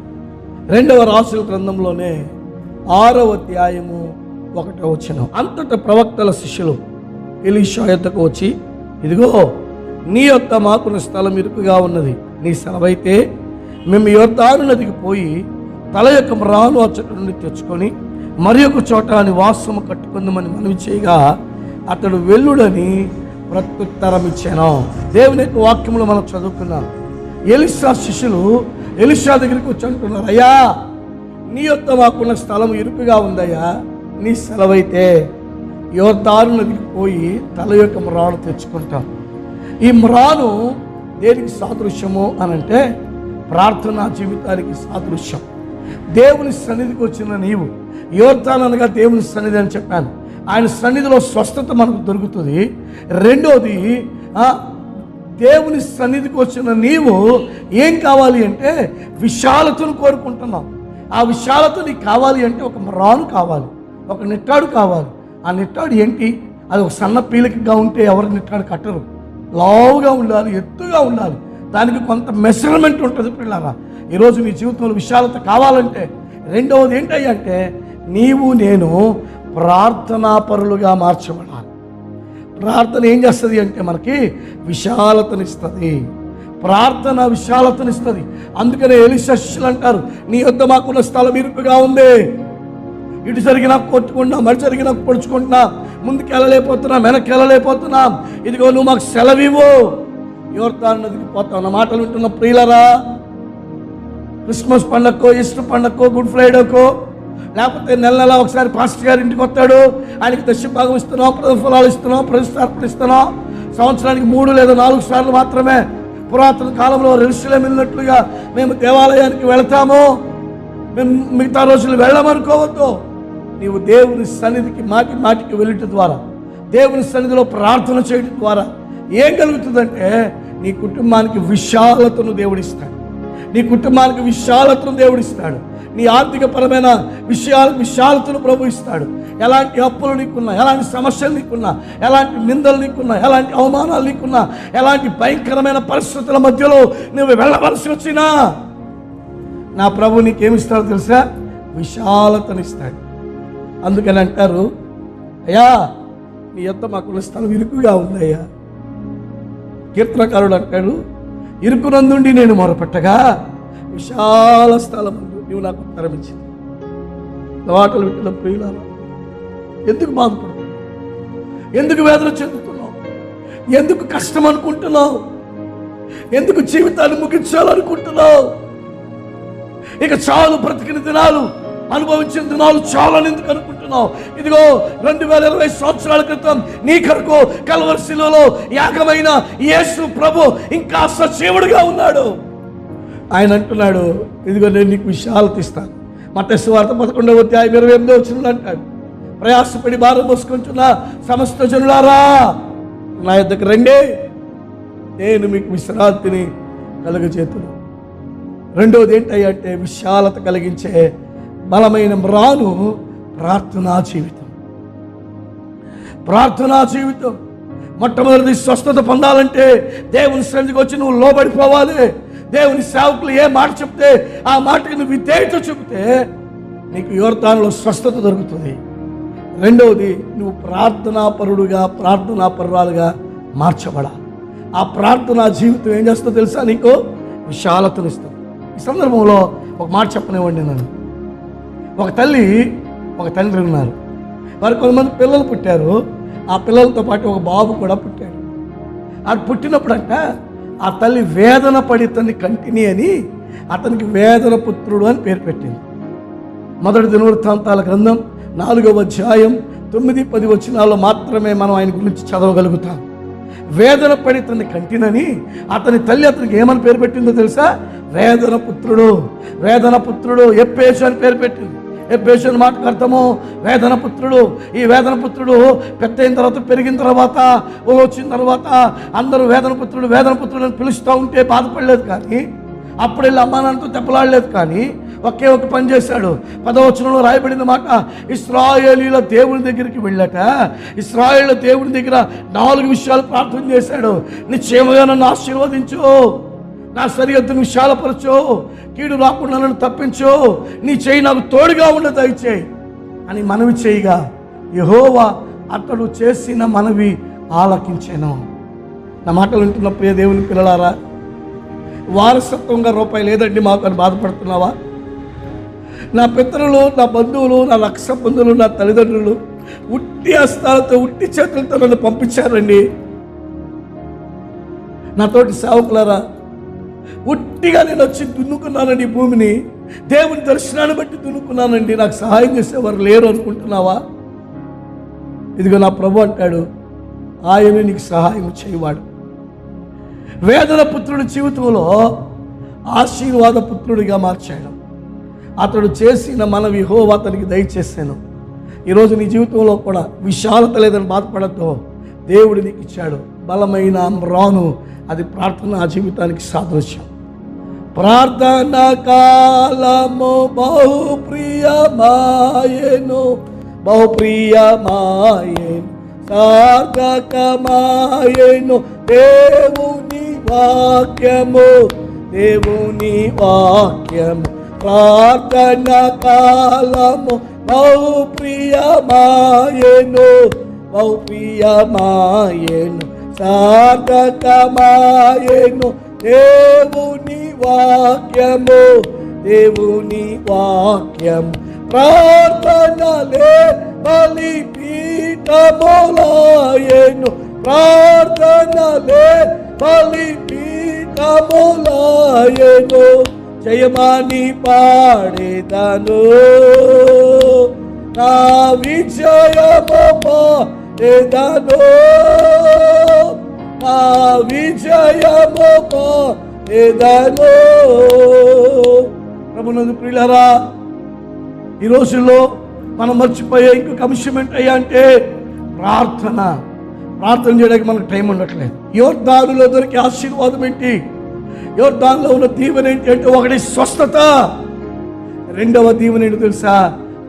రెండవ రాసుల గ్రంథంలోనే 6వ అధ్యాయము 1వ వచనం. అంతటా ప్రవక్తల శిష్యులు ఎలీషా యొద్దకు వచ్చి, ఇదిగో నీ యొద్ద మాకున్న స్థలం ఇరుకుగా ఉన్నది, నీ సెలవైతే మేము యోర్దాను నదికి పోయి తల యొక్క మ్రాను అచ్చట నుండి తెచ్చుకొని మరి ఒక చోట నివాసము కట్టుకుందామని మనవి చేయగా అతడు వెల్లుడని ప్రత్యుత్తరం ఇచ్చాను. దేవుని యొక్క వాక్యములు మనం చదువుకున్నాం. ఎలీషా శిష్యులు ఎలీషా దగ్గరికి వచ్చి అంటున్నారు, అయ్యా నీ యొద్ద మాకున్న స్థలం ఇరుకుగా ఉందయ్యా, నీ సెలవైతే యోర్దాను నదికి పోయి తల యొక్క మ్రాను తెచ్చుకుంటాం. ఈ మ్రాను దేనికి సాదృశ్యము అనంటే ప్రార్థనా జీవితానికి సాదృశ్యం. దేవుని సన్నిధికి వచ్చిన నీవు, యోర్దాను అనగా దేవుని సన్నిధి అని చెప్పాను, ఆయన సన్నిధిలో స్వస్థత మనకు దొరుకుతుంది. రెండోది, దేవుని సన్నిధికి వచ్చిన నీవు ఏం కావాలి అంటే విశాలతను కోరుకుంటున్నావు. ఆ విశాలత నీకు కావాలి అంటే ఒక మ్రాను కావాలి, ఒక నిట్టాడు కావాలి. ఆ నిట్టాడు ఏంటి? అది ఒక సన్న పీలికగా ఉంటే ఎవరు నిట్టాడు కట్టరు. లావుగా ఉండాలి, ఎత్తుగా ఉండాలి, దానికి కొంత మెజర్మెంట్ ఉంటుంది. పిల్లరా, ఈరోజు నీ జీవితంలో విశాలత కావాలంటే రెండవది ఏంటంటే నీవు నేను ప్రార్థనాపరులుగా మార్చబడాలి. ప్రార్థన ఏం చేస్తుంది అంటే మనకి విశాలతనిస్తుంది. ప్రార్థన విశాలతనిస్తుంది. అందుకనే ఎలీషా శిష్యులు అంటారు, నీ యొద్ద మాకున్న స్థలం ఇరుకుగా ఉంది, ఇటు జరిగి నాకు కొట్టుకుంటున్నా, మరి జరిగి నాకు పొడుచుకుంటున్నా, ముందుకు వెళ్ళలేకపోతున్నా, వెనక్కి వెళ్ళలేకపోతున్నా, ఇదిగో నువ్వు మాకు సెలవివ్వు, యోర్దాను నదికి పోతావు. నా మాటలు వింటున్న ప్రియులరా, క్రిస్మస్ పండగకో, ఈస్టర్ పండగకో, గుడ్ ఫ్రైడేకో, లేకపోతే నెల ఒకసారి పాస్టర్ గారి ఇంటికి వస్తాడు, ఆయనకి దశభాగం ఇస్తున్నాం, ప్రతిఫలాలు ఇస్తున్నాం, ప్రతిష్టార్పణ ఇస్తున్నాం. సంవత్సరానికి 3 లేదా 4 సార్లు మాత్రమే పురాతన కాలంలో యెరూషలేము వెళ్ళినట్లుగా మేము దేవాలయానికి వెళతాము, మేము మిగతా రోజులు వెళ్ళమనుకోవద్దు. నీవు దేవుని సన్నిధికి మాటికి వెళ్ళటం ద్వారా, దేవుని సన్నిధిలో ప్రార్థన చేయడం ద్వారా ఏం కలుగుతుందంటే నీ కుటుంబానికి విశాలతను దేవుడిస్తాడు. నీ కుటుంబానికి విశాలతను దేవుడిస్తాడు. నీ ఆర్థికపరమైన విశాలతను ప్రభు ఇస్తాడు. ఎలాంటి అప్పులు నీకున్నా, ఎలాంటి సమస్యలు నీకున్నా, ఎలాంటి నిందలు నీకున్నా, ఎలాంటి అవమానాలు నీకున్నా, ఎలాంటి భయంకరమైన పరిస్థితుల మధ్యలో నువ్వు వెళ్ళవలసి వచ్చినా నా ప్రభు నీకేమిస్తాడో తెలుసా? విశాలతనిస్తాడు. అందుకని అంటారు, అయ్యా నీ యొద్ద మాకున్న స్థలం ఇరుకుగా ఉందయ్యా. కీర్తనకారుడు అంటాడు, ఇరుకునందుండి నేను మొరపెట్టగా విశాల స్థలం నువ్వు నాకు ఉత్తరం ఇచ్చింది. మాటలు వింటున్న ప్రియులారా, ఎందుకు బాధపడుతున్నావు? ఎందుకు వేదన చెందుతున్నావు? ఎందుకు కష్టం అనుకుంటున్నావు? ఎందుకు జీవితాన్ని ముగించాలనుకుంటున్నావు? ఇక చాలు, బ్రతికిన దినాలు, అనుభవించిన దినాలు చాలని ఎందుకు అనుకుంటున్నావు? ఇదిగో 2020 సంవత్సరాల క్రితం నీ కొరకు కల్వరి శిలువలో యాగమైన యేసు ప్రభు ఇంకా సజీవుడిగా ఉన్నాడు. ఆయన అంటున్నాడు, ఇదిగో నేను నీకు విశాలత ఇస్తాను. మత్తయి సువార్త 11వ అధ్యాయం 28వ వచనంలో అంటాడు, ప్రయాసపడి భారం మోసుకుంటున్న సమస్త జనులారా నా యొద్దకు రండి, నేను మీకు విశ్రాంతిని కలుగజేతును. రెండోది ఏంటంటే విశాలత కలిగించే బలమైన మ్రాను ప్రార్థనా జీవితం. ప్రార్థనా జీవితం మొట్టమొదటి స్వస్థత పొందాలంటే దేవుని సన్నిధికి వచ్చి నువ్వు లోబడిపోవాలి. దేవుని సేవకులు ఏ మాట చెప్తే ఆ మాటకి నువ్వు విధేయత చెబితే నీకు యోర్దానులో స్వస్థత దొరుకుతుంది. రెండవది, నువ్వు ప్రార్థనాపరుడుగా, ప్రార్థనాపరురాలుగా మార్చబడాలి. ఆ ప్రార్థనా జీవితం ఏం చేస్తుందో తెలుసా? నీకు విశాలతనిస్తుంది. ఈ సందర్భంలో ఒక మాట చెప్పనివ్వండి. నన్ను ఒక తల్లి, ఒక తండ్రి ఉన్నారు. వారు కొంతమంది పిల్లలు పుట్టారు. ఆ పిల్లలతో పాటు ఒక బాబు కూడా పుట్టాడు. అది పుట్టినప్పుడంట ఆ తల్లి వేదన పడి తన్ని కంటిని అని అతనికి వేదన పుత్రుడు అని పేరు పెట్టింది. మొదటి దినవృత్తాంతాల గ్రంథం 4వ అధ్యాయం 9-10 వచనాల్లో మాత్రమే మనం ఆయన గురించి చదవగలుగుతాం. వేదన పడి తన్ని కంటినని అతని తల్లి అతనికి ఏమని పేరు పెట్టిందో తెలుసా? వేదన పుత్రుడు. వేదన పుత్రుడు ఎప్పేసు అని పేరు పెట్టింది. ఎప్పేసు అని మాటకు అర్థము వేదన పుత్రుడు. ఈ వేదన పుత్రుడు పెద్ద అయిన తర్వాత, పెరిగిన తర్వాత, వచ్చిన తర్వాత అందరూ వేదన పుత్రుడు వేదన పుత్రుడు అని పిలుస్తూ ఉంటే బాధపడలేదు. కానీ అప్పుడు వెళ్ళి అమ్మా నాన్నతో తెప్పలాడలేదు, కానీ ఒకే ఒక పని చేశాడు. 10వ వచనంలో రాయబడిన మాట, ఇశ్రాయేలీల దేవుని దగ్గరికి వెళ్ళట. ఇశ్రాయేలీల దేవుని దగ్గర 4 విషయాలు ప్రార్థన చేశాడు. నిశ్చయముగా నన్ను ఆశీర్వదించు, నా సరిహద్దును విశాలపరచు, కీడు రాకుండా నన్ను తప్పించు, నీ చేయి నాకు తోడుగా ఉండ దయచేయి అని మనవి చేయగా యెహోవా అతడు చేసిన మనవి ఆలకించెను. నా మాటలు వింటున్న ప్రియ దేవుని పిల్లలారా, వారసత్వంగా రూపాయి లేదండి మాకు అని బాధపడుతున్నావా? నా పితరులు, నా బంధువులు, నా రక్ష బంధువులు, నా తల్లిదండ్రులు ఉట్టి హస్తాలతో, ఉట్టి చేతులతో నన్ను పంపించారండి. నాతోటి సేవకులారా, ఉట్టిగా నేను వచ్చి దున్నుకున్నానండి ఈ భూమిని, దేవుని దర్శనాన్ని బట్టి దున్నుకున్నానండి, నాకు సహాయం చేసేవారు లేరు అనుకుంటున్నావా? ఇదిగో నా ప్రభు అంటాడు, ఆయన నీకు సహాయం చేయవాడు. వేదన పుత్రుడి జీవితంలో ఆశీర్వాద పుత్రుడిగా మార్చాడు. అతడు చేసిన మనవి యెహోవా అతనికి దయచేశాను. ఈరోజు నీ జీవితంలో కూడా విశాలత లేదని బాధపడద్దు, దేవుడు నీకు ఇచ్చాడు బలమైన మ్రాను. అది ప్రార్థన ఆ జీవితానికి సాదృశ్యం. ప్రార్థన కాలము బహుప్రియమాయెను, బహుప్రియమాయెను, సార్థకమాయెను దేవుని వాక్యము, దేవుని వాక్యము. ప్రార్థన కాలము బహుప్రియమాయెను, బహుప్రియమాయెను, సార్థకమాయెను దేవుని వాక్యము, దేవుని వాక్యము. ప్రార్థనలే బలిపీఠములాయెను, ప్రార్థనలే బలిపీఠములాయెను. జయమాని పాడేదను, నా విజయము పాడేదను, నా విజయము పాడేదను. ప్రభునందు ప్రియులారా, ఈ రోజుల్లో మనం మర్చిపోయే ఇంకొక అంశం ఏంటయ్యా అంటే ప్రార్థన. ప్రార్థన చేయడానికి మనకు టైం ఉండట్లేదు. యోర్దానులో దొరికే ఆశీర్వాదం ఏంటి? యోర్దానులో ఉన్న దీవెన ఏంటి అంటే, ఒకటి స్వస్థత, రెండవ దీవెన ఏంటి తెలుసా?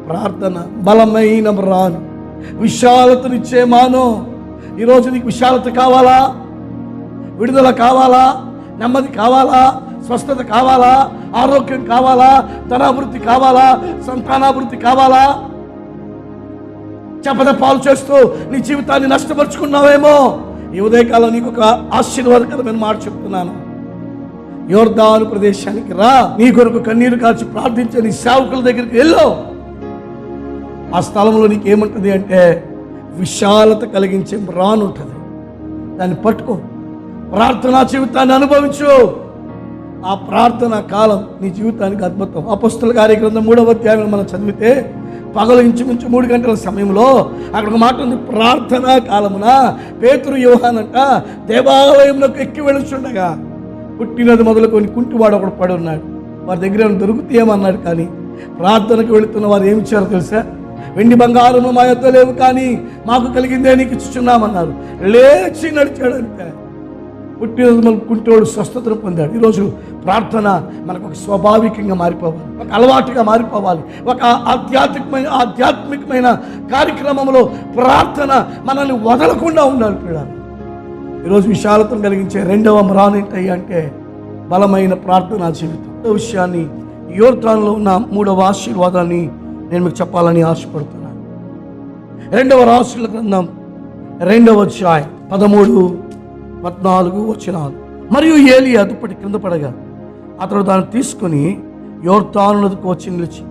ప్రార్థన. బలమైన మ్రాను, విశాలతనిచ్చే మాను. ఈరోజు నీకు విశాలత కావాలా? విడుదల కావాలా? నెమ్మది కావాలా? స్వస్థత కావాలా? ఆరోగ్యం కావాలా? ధనాభివృద్ధి కావాలా? సంతానాభివృద్ధి కావాలా? చపద పాలు చేస్తూ నీ జీవితాన్ని నష్టపరుచుకున్నావేమో. ఈ ఉదయకాలం నీకు ఒక ఆశీర్వాదకరమైన మాట చెప్తున్నాను. యోర్దాను ప్రదేశానికి రా, నీ కొరకు కన్నీరు కాల్చి ప్రార్థించే నీ సేవకుల దగ్గరికి వెళ్ళు. ఆ స్థలంలో నీకేముంటుంది అంటే విశాలత కలిగించే మ్రాను ఉంటుంది. దాన్ని పట్టుకో, ప్రార్థనా జీవితాన్ని అనుభవించు. ఆ ప్రార్థన కాలం నీ జీవితానికి అద్భుతం. అపొస్తలుల కార్యగ్రంథం 3వ అధ్యాయంలో మనం చదివితే పగలు ఇంచుమించు 3 గంటల సమయంలో అక్కడ ఒక మాట ఉంది. ప్రార్థనా కాలమున పేతురు యోహానంట దేవాలయంలోకి ఎక్కి వెళుచుండగా పుట్టినది మొదలుకొని కుంటివాడు ఒకడు పడి ఉన్నాడు. వారి దగ్గర దొరుకుతాయేమన్నాడు, కానీ ప్రార్థనకు వెళుతున్న వారు ఏమి ఇచ్చారో తెలుసా? వెండి బంగారము మా యొద్ద లేవు, కానీ మాకు కలిగిందే నీకు ఇచ్చుచున్నామన్నారు. లేచి నడిచాడంటే పుట్టిన కుంటోడు స్వస్థతను పొందాడు. ఈరోజు ప్రార్థన మనకు ఒక స్వాభావికంగా మారిపోవాలి, ఒక అలవాటుగా మారిపోవాలి. ఒక ఆధ్యాత్మికమైన కార్యక్రమంలో ప్రార్థన మనల్ని వదలకుండా ఉండాలి. పిల్లలు, ఈరోజు విశాలతను కలిగించే రెండవ మ్రాను ఏంటయ్యా అంటే బలమైన ప్రార్థనా జీవితం. ఈ విషయాన్ని యోర్దానులో ఉన్న 3వ ఆశీర్వాదాన్ని నేను మీకు చెప్పాలని ఆశపడుతున్నాను. 2వ రాజుల గ్రంథం 2వ అధ్యాయం 13-14 వచనాలు. మరియు ఏలియా దుప్పటి కింద పడగా అతడు దాన్ని తీసుకుని యోర్దాను నదికి వచ్చి నిలిచి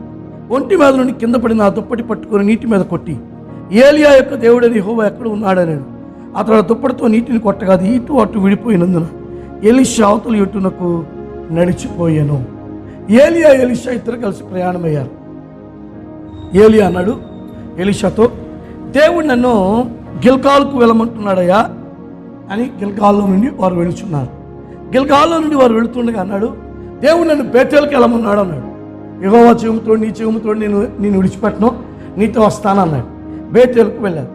ఒంటి మీద నుండి కింద పడిన ఆ దుప్పటి పట్టుకొని నీటి మీద కొట్టి, ఏలియా యొక్క దేవుడని యెహోవా ఎక్కడ ఉన్నాడని అతడు దుప్పటితో నీటిని కొట్టగా అది ఇటు అటు విడిపోయినందున ఎలీషా అవతల ఎటునకు నడిచిపోయాను. ఏలియా ఎలీషా ఇద్దరు కలిసి ప్రయాణమయ్యారు. ఏలియా అన్నాడు ఎలీషాతో, దేవుడు నన్ను గిల్గాలుకు వెళ్ళమంటున్నాడయ్యా అని. గిల్గాల్లో నుండి వారు వెళుచున్నారు. గిల్గాల్లో నుండి వారు వెళుతుండగా అన్నాడు, దేవుడు నన్ను బేతేలుకి వెళ్ళమన్నాడు అన్నాడు. యెహోవా చెవుముతోడు నీ చెవుముతోడు నేను విడిచిపెట్టను, నీతో వస్తానన్నాడు. బేతేలుకు వెళ్ళారు.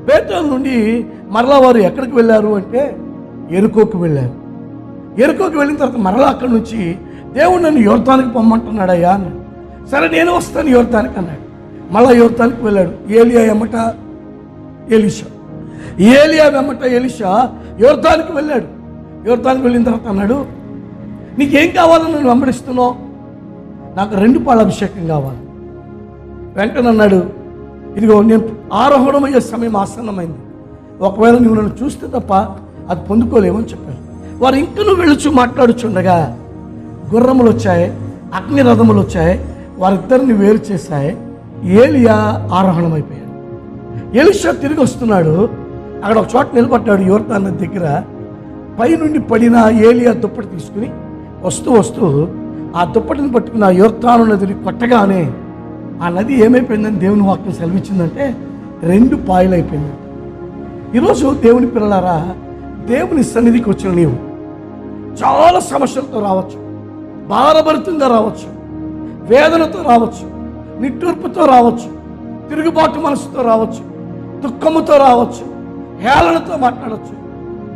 బేతేలు నుండి మరలా వారు ఎక్కడికి వెళ్ళారు అంటే ఎరుకోకు వెళ్ళారు. ఎరుకోకు వెళ్ళిన తర్వాత మరలా అక్కడి నుంచి దేవుడు నన్ను యోర్దానికి పొమ్మంటున్నాడయ్యా అన్నాడు. సరే నేను వస్తాను యోర్దానికి అన్నాడు. మళ్ళా యోర్దానికి వెళ్ళాడు. ఏలియా ఎమ్మట ఎలీషా, ఏలియా వెమ్మట ఎలీషా యోర్దానికి వెళ్ళాడు. యోర్దానికి వెళ్ళిన తర్వాత అన్నాడు, నీకేం కావాలని నన్ను వెంబడిస్తున్నావు? నాకు 2 పాళ్ళ అభిషేకం కావాలి. వెంటనే అన్నాడు, ఇదిగో నేను ఆరోహణమయ్యే సమయం ఆసన్నమైంది, ఒకవేళ నువ్వు నన్ను చూస్తే తప్ప అది పొందుకోలేమని చెప్పారు. వారు ఇంకనూ వెళ్ళుచు మాట్లాడుచుండగా గుర్రములు వచ్చాయి, అగ్ని రథములు వచ్చాయి, వారిద్దరిని వేరు చేశాయి. ఏలియా ఆరోహణమైపోయాడు. ఎలీషా తిరిగి వస్తున్నాడు. అక్కడ ఒక చోట నిలబడ్డాడు యోర్దాను నది దగ్గర. పైనుండి పడిన ఏలియా దుప్పటి తీసుకుని వస్తూ ఆ దుప్పటిని పట్టుకుని ఆ యోర్దాను నదిని కొట్టగానే ఆ నది ఏమైపోయిందని దేవుని వాక్యం సెలవిచ్చిందంటే 2 పాయలు అయిపోయింది. ఈరోజు దేవుని పిల్లలారా, దేవుని సన్నిధికి వచ్చిన నీవు చాలా సమస్యలతో రావచ్చు, భారభరితంగా రావచ్చు, వేదనతో రావచ్చు, నిట్టూర్పుతో రావచ్చు, తిరుగుబాటు మనసుతో రావచ్చు, దుఃఖముతో రావచ్చు, హేళనతో మాట్లాడవచ్చు.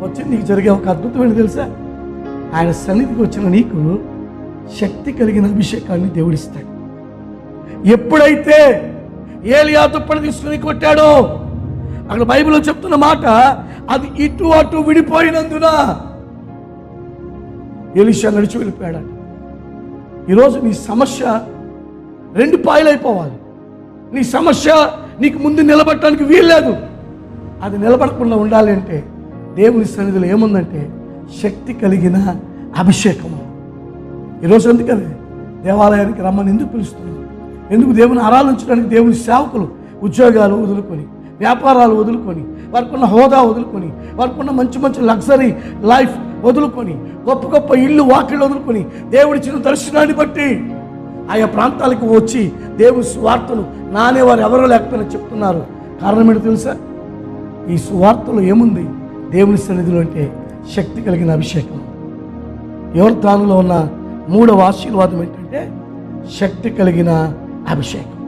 వచ్చి నీకు జరిగే ఒక అద్భుతం ఏంటి తెలుసా? ఆయన సన్నిధికి వచ్చిన నీకు శక్తి కలిగిన అభిషేకాన్ని దేవుడిస్తాడు. ఎప్పుడైతే ఏలియా దుప్పటి తీసుకుని కొట్టాడో, అక్కడ బైబిల్లో చెప్తున్న మాట, అది ఇటు అటు విడిపోయినందున ఎలీషా నడిచి వెళ్ళిపోయాడు. ఈరోజు నీ సమస్య 2 పాయలు అయిపోవాలి. నీ సమస్య నీకు ముందు నిలబడటానికి వీల్లేదు. అది నిలబడకుండా ఉండాలి అంటే దేవుని సన్నిధిలో ఏముందంటే శక్తి కలిగిన అభిషేకము. ఈరోజు ఎందుకని దేవాలయానికి రమ్మని ఎందుకు పిలుస్తున్నాం? ఎందుకు దేవుని ఆరాధించడానికి దేవుని సేవకులు ఉద్యోగాలు వదులుకొని, వ్యాపారాలు వదులుకొని, వారికి ఉన్న హోదా వదులుకొని, వారికి ఉన్న మంచి మంచి లగ్జరీ లైఫ్ వదులుకొని, గొప్ప గొప్ప ఇల్లు వాకిళ్ళు వదులుకొని, దేవుడిచ్చిన దర్శనాన్ని బట్టి ఆయా ప్రాంతాలకు వచ్చి దేవుని సువార్తను నానేవారు ఎవరో లేకపోయినా చెప్తున్నారు. కారణం ఏంటో తెలుసా? ఈ సువార్తలో ఏముంది? దేవుని సన్నిధిలో అంటే శక్తి కలిగిన అభిషేకం. యోర్దానులో ఉన్న 3వ ఆశీర్వాదం ఏంటంటే శక్తి కలిగిన అభిషేకం.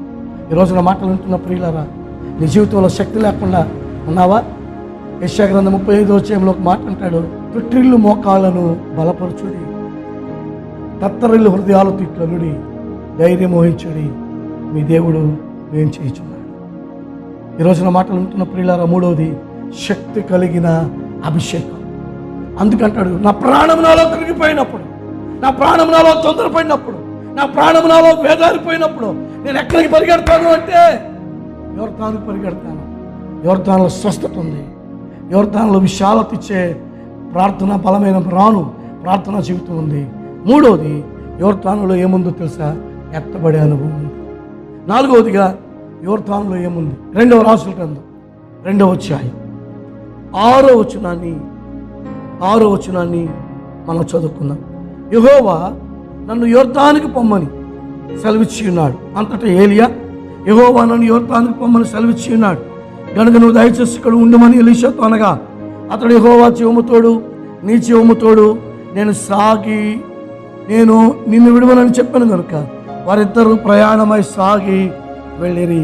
ఈరోజు నా మాటలు వింటున్న ప్రియులారా, నీ జీవితంలో శక్తి లేకుండా ఉన్నావా? యెషయా గ్రంథం 35వ అధ్యాయంలో ఒక మాట అంటాడు, తుట్టిల్లు మోకాళ్ళను బలపరచుడి, తత్తరిల్లు హృదయాలు తిట్లనుడి, ధైర్యం వహించుడి, మీ దేవుడు ఏం చేయుచున్నాడు. ఈరోజు నా మాటలు వింటున్న ప్రియులారా, 3వది శక్తి కలిగిన అభిషేకం. అందుకంటాడు, నా ప్రాణం నాలో కరిగిపోయినప్పుడు, నా ప్రాణం నాలో తొందరపడినప్పుడు, నా ప్రాణం నాలో వేదారిపోయినప్పుడు నేను ఎక్కడికి పరిగెడతాను అంటే యోర్దానుకు పరిగెడతాను. యోర్దానులో స్వస్థత ఉంది, యోర్దానులో విశాలత ఇచ్చే ప్రార్థన బలమైన ప్రార్థనా జీవితం ఉంది. 3వది యోర్దానులో ఏముందో తెలుసా? ఎత్తబడే అనుభవం ఉంది. 4వదిగా యోర్దానులో ఏముంది? 2వ రాజుల గ్రంథం 2వ అధ్యాయం 6వ వచనాన్ని మనం చదువుకుందాం. యెహోవా నన్ను యోర్దానుకు పొమ్మని సెలవిచ్చి ఉన్నాడు. అంతటా ఏలియా, యెహోవా నన్ను యోర్దానుకు పొమ్మని సెలవిచ్చి ఉన్నాడు గనుక నువ్వు దయచేసి ఇక్కడ ఉండమని ఎలీషాతో అనగా, అతడు యెహోవా జీవముతోడు నీ జీవముతోడు నేను నిన్ను విడువనని చెప్పాను కనుక వారిద్దరూ ప్రయాణమై సాగి వెళ్ళిరి.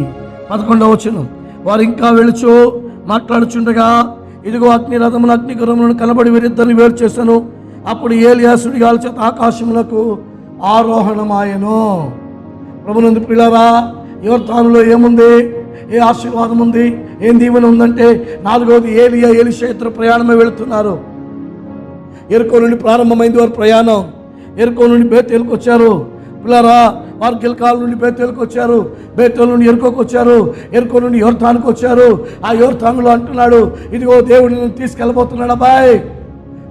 11వ వచనం, వారు ఇంకా వెళుచు మాట్లాడుచుండగా ఇదిగో అగ్ని రథమును అగ్ని గుర్రములను కనబడి వీరిద్దరిని వేరు చేశాను. అప్పుడు ఏలియా సుడిగాలి చేత ఆకాశములకు ఆరోహణమాయను. ప్రభునందు ప్రియులారా, యోర్దానులో ఏముంది? ఏ ఆశీర్వాదం ఉంది? ఏం దీవెన ఉందంటే 4వది ఏలియా ఎలీషా ఇద్దరు ప్రయాణమై వెళుతున్నారు. ఎరుకో నుండి ప్రారంభమైంది వారి ప్రయాణం. ఎరుకో నుండి బేతేలుకు వచ్చారు. పిల్లరా, వారు గిల్కాల నుండి బేతేలుకు వచ్చారు, బేతేలు నుండి ఎరుకోకు వచ్చారు, ఎరుకో నుండి యోర్దానుకు వచ్చారు. ఆ యోర్దానులో అంటున్నాడు, ఇదిగో దేవుడు నన్ను తీసుకెళ్ళబోతున్నాడు అబ్బాయి,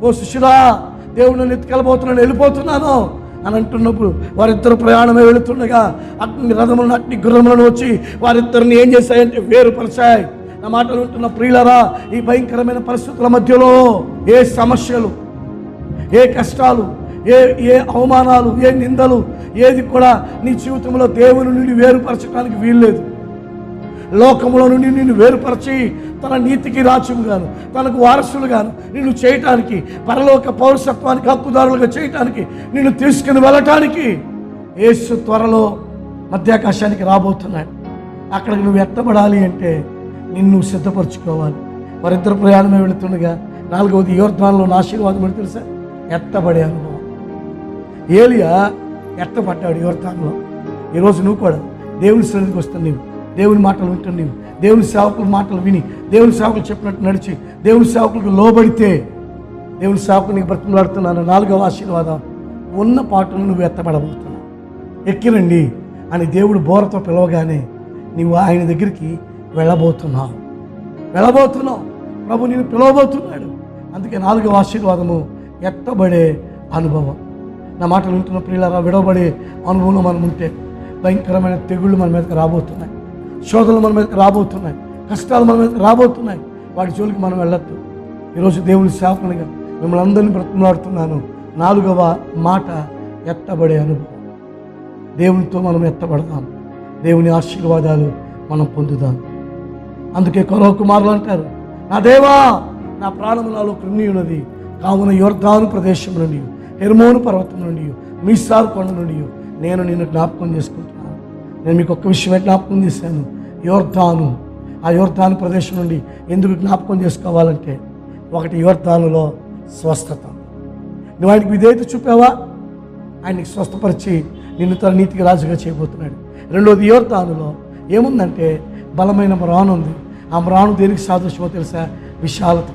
ఓ శిష్యుడా, దేవుడు నన్ను ఎత్తుకెళ్ళబోతున్నాను, వెళ్ళిపోతున్నాను అని అంటున్నప్పుడు వారిద్దరు ప్రయాణమే వెళుతుండగా అగ్ని రథములను అగ్ని గుర్రములను వచ్చి వారిద్దరిని ఏం చేశాయంటే వేరుపరిచాయి. నా మాటలు ఉంటున్న ప్రియులరా, ఈ భయంకరమైన పరిస్థితుల మధ్యలో ఏ సమస్యలు, ఏ కష్టాలు, ఏ అవమానాలు, ఏ నిందలు, ఏది కూడా నీ జీవితంలో దేవుని నుండి వేరుపరచడానికి వీల్లేదు. లోకములో నుండి నిన్ను వేరుపరిచి తన నీతికి రాజ్యముగాను తనకు వారసులుగాను నిన్ను చేయటానికి, పరలోక పౌరసత్వానికి హక్కుదారులుగా చేయటానికి, నిన్ను తీసుకుని వెళ్ళటానికి యేసు త్వరలో మధ్యాకాశానికి రాబోతున్నాడు. అక్కడికి నువ్వు ఎత్తబడాలి అంటే నిన్ను సిద్ధపరచుకోవాలి. వారిద్దరు ప్రయాణమే వెళుతుండగా 4వది యోర్దానులో ఆశీర్వాదం ఏంటి తెలుసా? ఎత్తబడే అనుభవం. ఏలియా ఎత్తపడ్డాడు యోర్దానులో. ఈరోజు నువ్వు కూడా దేవుని సన్నిధికి వస్తాను, నీవు దేవుని మాటలు వింటాను, నీవు దేవుని సేవకుల మాటలు విని దేవుని సేవకులు చెప్పినట్టు నడిచి దేవుని సేవకులకు లోబడితే దేవుని సేవకులు నీకు బ్రతిమలాడుతున్నాను. 4వ ఆశీర్వాదం, ఉన్న పాటను నువ్వు ఎత్తబడబోతున్నావు. ఎక్కిరండి అని దేవుడు బోరతో పిలవగానే నీవు ఆయన దగ్గరికి వెళ్ళబోతున్నావు. ప్రభు నేను పిలవబోతున్నాడు. అందుకే 4వ ఆశీర్వాదము ఎత్తబడే అనుభవం. నా మాటలు వింటున్న ప్రియులారా, విడవబడే అనుభవంలో మనం ఉంటే భయంకరమైన తెగుళ్ళు మన మీదకి రాబోతున్నాయి, శోధనలు మన మీదకి రాబోతున్నాయి, కష్టాలు మన మీదకి రాబోతున్నాయి. వాటి జోలికి మనం వెళ్ళొద్దు. ఈరోజు దేవుని సేవకునిగా మిమ్మల్ని అందరినీ బ్రతిమలాడుతున్నాను. 4వ మాట ఎత్తబడే అనుభవం. దేవునితో మనం ఎత్తబడదాం, దేవుని ఆశీర్వాదాలు మనం పొందుదాం. అందుకే కరో కుమారులు అంటారు, నా దేవా నా ప్రాణము నాలో కృంగి ఉన్నది, కావున యోర్దాను ప్రదేశం నుండి, హెర్మోను పర్వతం నుండి, మీసారు కొండ నుండి నేను నిన్ను జ్ఞాపకం చేసుకుంటున్నాను. నేను మీకు ఒక్క విషయమే జ్ఞాపకం చేశాను, యోర్దాను. ఆ యోర్దాను ప్రదేశం నుండి ఎందుకు జ్ఞాపకం చేసుకోవాలంటే, ఒకటి యోర్దానులో స్వస్థత. నువ్వు ఆయనకి విధేయత చూపావా, ఆయనకి స్వస్థపరిచి నిన్ను తన నీతికి రాజుగా చేయబోతున్నాడు. రెండోది, యోర్దానులో ఏముందంటే బలమైన మ్రాను ఉంది. ఆ మ్రాను దేనికి సాదృశ్యమో తెలుసా? విశాలత.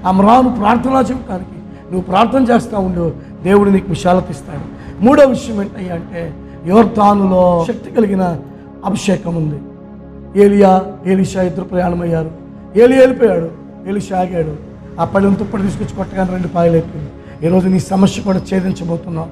ఆ మ్రాను ప్రార్థనా జీవితానికి నువ్వు ప్రార్థన చేస్తూ ఉండు, దేవుడు నీకు విశాలత ఇస్తాడు. మూడో విషయం ఏంటయ్యా అంటే, యోర్దానులో శక్తి కలిగిన అభిషేకం ఉంది. ఎలీషా ఇద్దరు ప్రయాణమయ్యారు. వెళ్ళిపోయాడు, ఎలీషా ఆగాడు. ఆ పళ్ళని తుప్పటి తీసుకొచ్చి కొట్టగానే 2 పాయలు అయిపోయింది. ఈరోజు నీ సమస్య కూడా ఛేదించబోతున్నావు.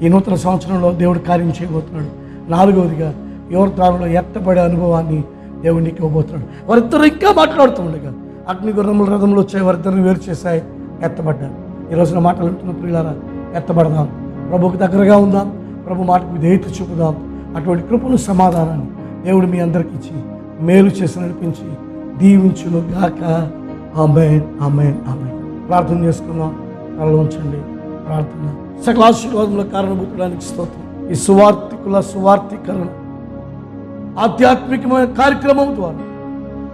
ఈ నూతన సంవత్సరంలో దేవుడు కార్యం చేయబోతున్నాడు. 4వదిగా, యోర్దానులో ఎత్తబడే అనుభవాన్ని దేవుడు నీకు ఇవ్వబోతున్నాడు. వారిద్దరు ఇంకా మాట్లాడుతూ ఉండగా అగ్ని గుర్రముల రథములు వచ్చాయి, వారిద్దరిని వేరు చేశాయి, ఎత్తబడ్డారు. ఈరోజున మాటలు వింటున్న ప్రియులారా, ఎత్తబడదాం, ప్రభువుకి దగ్గరగా ఉందాం, ప్రభు మాటకు విధేయత చూపుదాం. అటువంటి కృపను, సమాధానాన్ని దేవుడు మీ అందరికీ ఇచ్చి మేలు చేసి నడిపించి దీవించును గాక. ఆమేన్, ఆమేన్, ఆమేన్. ప్రార్థన చేసుకుందాం. తలలో ఉంచండి. ప్రార్థన. సకల ఆశీర్వాదంలో కారణభూతుడానికి స్తోత్రం. ఈ సువార్థికుల సువార్థీకరణ ఆధ్యాత్మికమైన కార్యక్రమం ద్వారా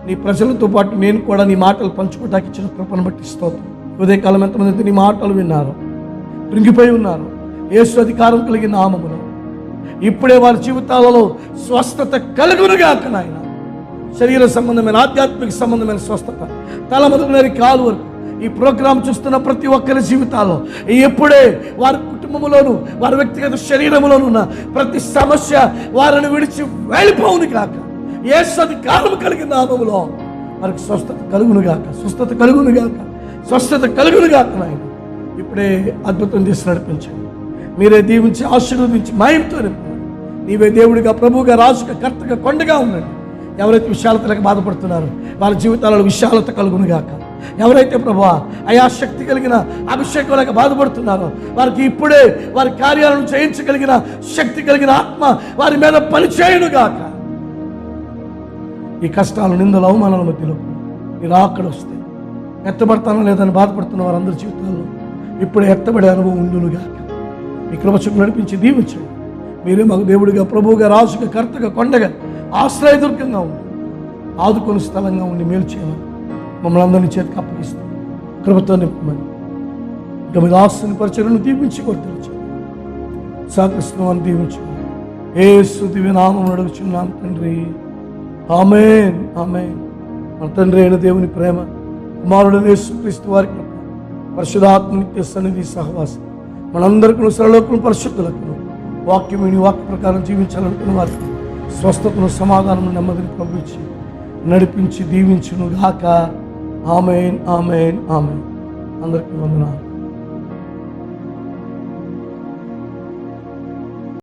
నీ ప్రజలతో పాటు నేను కూడా నీ మాటలు పంచుకోవడానికి ఇచ్చిన కృపను బట్టి స్తోత్రం. ఉదయకాలం ఎంతమంది నీ మాటలు విన్నారు, కృంగిపోయి ఉన్నారు. యేసు అధికారం కలిగిన నామములో ఇప్పుడే వారి జీవితాలలో స్వస్థత కలుగునుగాక నాయన. శరీర సంబంధమైన, ఆధ్యాత్మిక సంబంధమైన స్వస్థత, తల మొదలుకొని కాలు వరకు ఈ ప్రోగ్రాం చూస్తున్న ప్రతి ఒక్కరి జీవితాల్లో ఎప్పుడే వారి కుటుంబంలోను, వారి వ్యక్తిగత శరీరంలోను ఉన్న ప్రతి సమస్య వారిని విడిచి వెళ్ళిపోవును కాక. యేసు అధికారం కలిగిన నామములో వారికి స్వస్థత కలుగునుగాక, స్వస్థత కలుగునుగాక, స్వస్థత కలుగునుగాక నాయన. ఇప్పుడే అద్భుతం చేసి నడిపించండి. మీరే దీవించి ఆశీర్వదించి మహిమతో నింపండి. నీవే దేవుడిగా, ప్రభువుగా, రాజుగా, కర్తగా, కొండగా ఉండండి. ఎవరైతే విశాలతలకు బాధపడుతున్నారో వాళ్ళ జీవితాలలో విశాలత కలుగునుగాక. ఎవరైతే ప్రభువా అయా శక్తి కలిగిన అభిషేకంలాగా బాధపడుతున్నారో వారికి ఇప్పుడే వారి కార్యాలను చేయించగలిగిన శక్తి కలిగిన ఆత్మ వారి మీద పనిచేయునుగాక. ఈ కష్టాలు, నిందలు, అవమానాల మధ్యలో మీరు అక్కడ వస్తే ఎత్తబడతానో లేదని బాధపడుతున్న వారందరి జీవితాల్లో ఇప్పుడే ఎత్తబడే అనుభవం ఉండునుగాక. మీ కృపచూపు నడిపించి దీవించండి. మీరే మాకు దేవుడిగా, ప్రభువుగా, రాజుగా, కర్తగా, కొండగా, ఆశ్రయదుర్గంగా ఉండి ఆదుకొని స్థలంగా ఉండి మేలు చేయమని మమ్మల్ని అందరినీ చేతికి అప్పగిస్తాం. కృపతో నింపమని ఇంకా మీ ఆస్తుని పరిచయను దీవించి కొడుతూ సాకృష్ణాన్ని దీవించమని యేసు దివ్య నామమున అడుగుచున్నాం తండ్రి. ఆమేన్, ఆమేన్. మన తండ్రి అయిన దేవుని ప్రేమ, కుమారుడైన యేసుక్రీస్తు వారి కృప, పరిశుద్ధాత్మ నిత్య సన్నిధి సహవాసం మనందరికీ, సర్వలోకమును, పరిశుద్ధులకు, వాక్యం విని వాక్య ప్రకారం జీవించాలనుకున్న వారికి స్వస్థతను, సమాధానము, నెమ్మదిని పంపించి నడిపించి దీవించును గాక. ఆమేన్, ఆమేన్, ఆమేన్. అందరికీ వందనాలు.